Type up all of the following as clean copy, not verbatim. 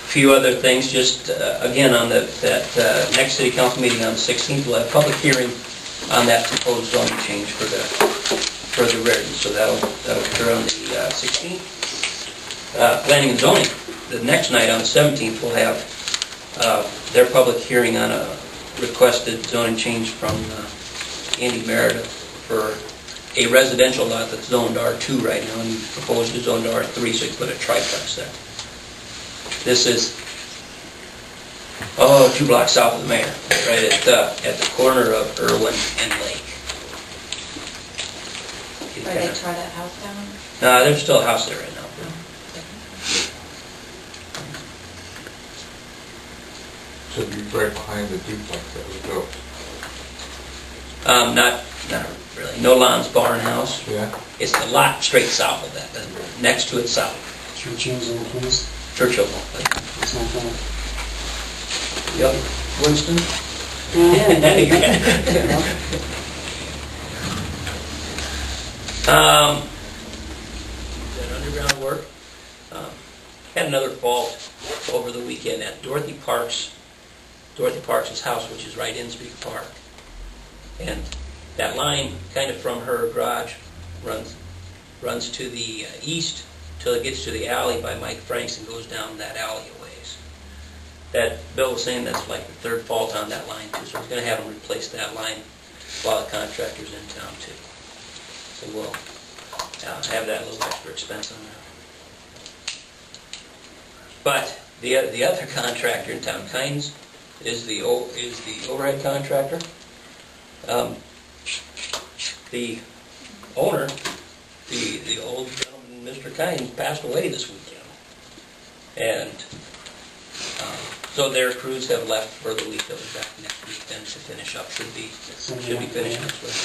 few other things, just again on that next city council meeting on the 16th, we'll have a public hearing on that proposed zoning change for the Reardon. So that'll occur on the 16th. Planning and zoning, the next night on the 17th, we'll have their public hearing on a requested zoning change from Andy Meredith for a residential lot that's zoned R2 right now, and proposed to zone to R3, so you put a triplex there. This is 2 blocks south of the mayor, right at the corner of Irwin and Lake. Or they tore that house down? No, there's still a house there right now. Should be right behind the duplex that was built. Not really. No Lon's Barn House. Yeah. It's the lot straight south of that, next to it south. Churchill's in place. Churchill. It's not that. Yep. Winston. That underground work. Had another fault over the weekend at Dorothy Parks' house, which is right in Speak Park. And that line, kind of from her garage, runs to the east till it gets to the alley by Mike Franks and goes down that alley a ways. That Bill was saying that's like the third fault on that line too, so we're going to have them replace that line while the contractor's in town too. So we'll have that little extra expense on that. But the other contractor in town, Kynes, is the overhead contractor. The owner, the old gentleman, Mr. Kynes, passed away this weekend, and so their crews have left for the week. They'll be back next week then to finish up. Should be finished next week.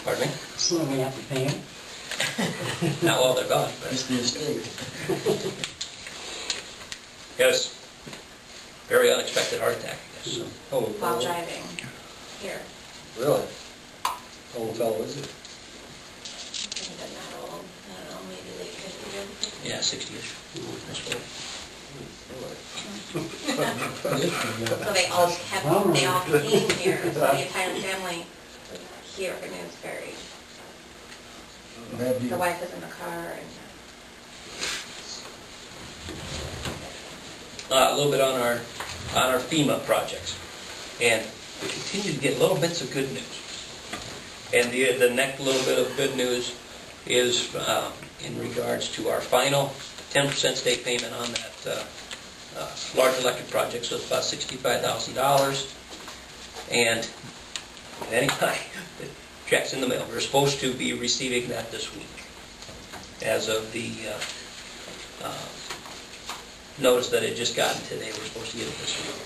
Pardon me? So we have to pay him? Not while they're gone, but It's a mistake. yes, very unexpected heart attack, I guess. So. While driving here. Really? How old fellow is it? He doesn't that old. I don't know, maybe late 50s or 50s. Yeah, 60-ish. That's what. So they all came here. So the entire family was here, and it was very. The wife was in the car, and. A little bit on our FEMA projects, and we continue to get little bits of good news. And the next little bit of good news is in regards to our final 10% state payment on that large electric project. So it's about $65,000. And anyway, the check's in the mail. We're supposed to be receiving that this week, as of the notice that it just gotten today. We're supposed to get it this week.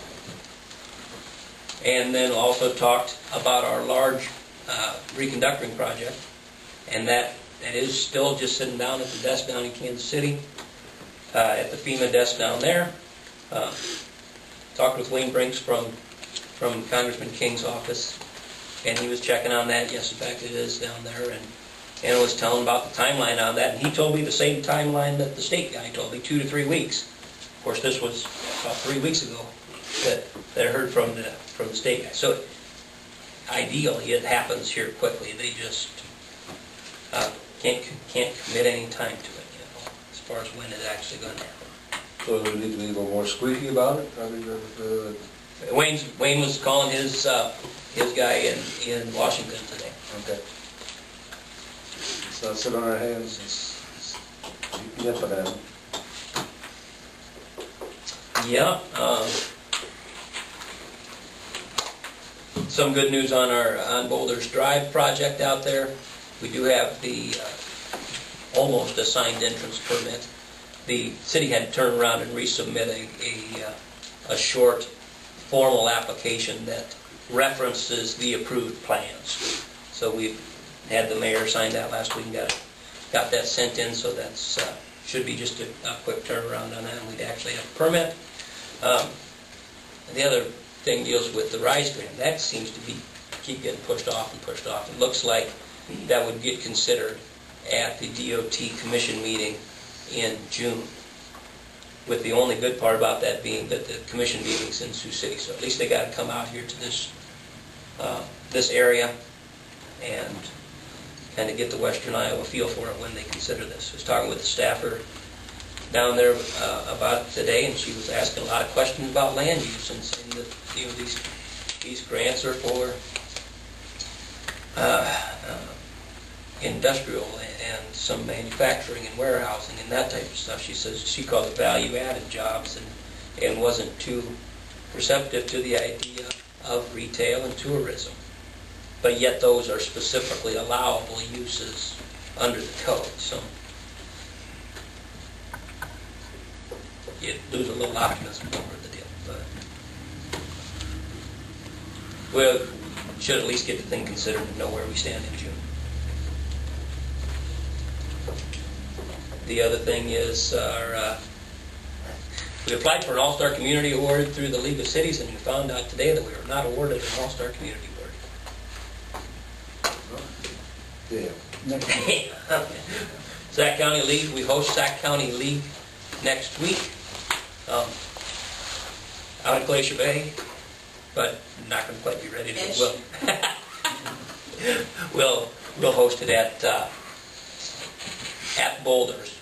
And then also talked about our large reconductoring project, and that is still just sitting down at the desk down in Kansas City, at the FEMA desk down there. Talked with Wayne Brinks from Congressman King's office, and he was checking on that. Yes, in fact, it is down there, and was telling about the timeline on that, and he told me the same timeline that the state guy told me, 2 to 3 weeks. Of course, this was about 3 weeks ago that I heard from the state guy. So ideally, it happens here quickly. They just can't commit any time to it, as far as when it's actually going to happen. So we need to be a little more squeaky about it? Wayne was calling his guy in Washington today. Okay. Let's not sit on our hands. It's yep at them. Yeah. Some good news on Boulders Drive project out there. We do have the almost assigned entrance permit. The city had to turn around and resubmit a short formal application that references the approved plans. So we've had the mayor sign that last week and got that sent in, so that's should be just a quick turnaround on that, and we'd actually have a permit. The other thing deals with the RISE grant. That seems to keep getting pushed off and pushed off. It looks like that would get considered at the DOT commission meeting in June. with the only good part about that being that the commission meeting's in Sioux City, so at least they gotta come out here to this area and kind of get the Western Iowa feel for it when they consider this. I was talking with the staffer down there about it today, and she was asking a lot of questions about land use and saying that, you know, these grants are for industrial and some manufacturing and warehousing and that type of stuff. She says she called it value-added jobs and wasn't too receptive to the idea of retail and tourism. But yet those are specifically allowable uses under the code, so you lose a little optimism over the deal. But we should at least get the thing considered and know where we stand in June. The other thing is we applied for an All-Star Community Award through the League of Cities, and we found out today that we were not awarded an All-Star Community Award. Yeah. Sac County League, we host Sac County League next week out at Glacier Bay, but not going to quite be ready to go. We'll host it at Boulders,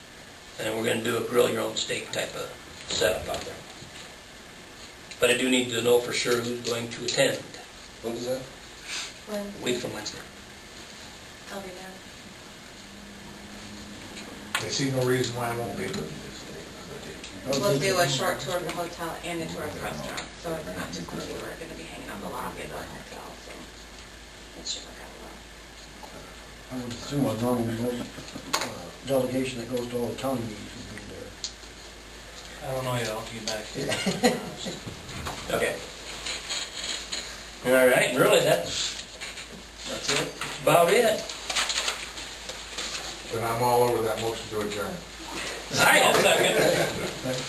and we're going to do a grill your own steak type of setup out there. But I do need to know for sure who's going to attend. What is that? A week from Wednesday. I'll be there. I see no reason why I won't be. We'll do a short tour of the hotel and a tour of the restaurant, so it's not just me, we're going to be hanging out in the lobby of the hotel, so it should work out well. I would assume a normal delegation that goes to all the county meetings would be there. I don't know yet, I'll get back to you. Okay. All right, and really that's it. About it. But I'm all over that motion to adjourn. All right, I'll second. Right?